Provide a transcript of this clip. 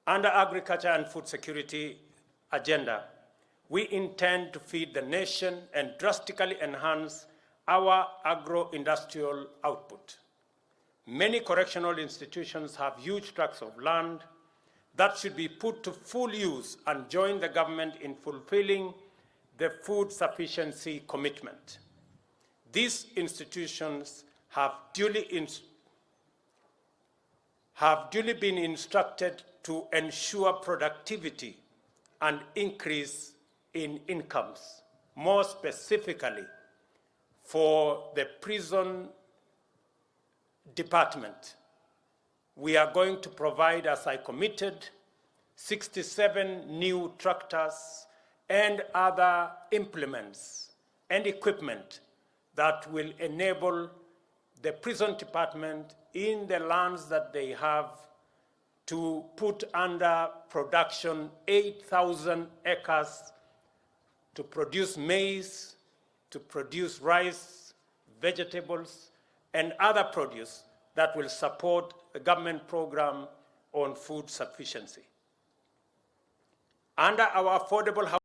Under agriculture and food security agenda, we intend to feed the nation and drastically enhance our agro-industrial output. Many correctional institutions have huge tracts of land that should be put to full use and join the government in fulfilling the food sufficiency commitment. These institutions have duly been instructed to ensure productivity and increase in incomes, more specifically for the prison department. We are going to provide, as I committed, 67 new tractors and other implements and equipment that will enable the prison department in the lands that they have to put under production 8,000 acres to produce maize, to produce rice, vegetables, and other produce that will support the government program on food sufficiency. Under our affordable housing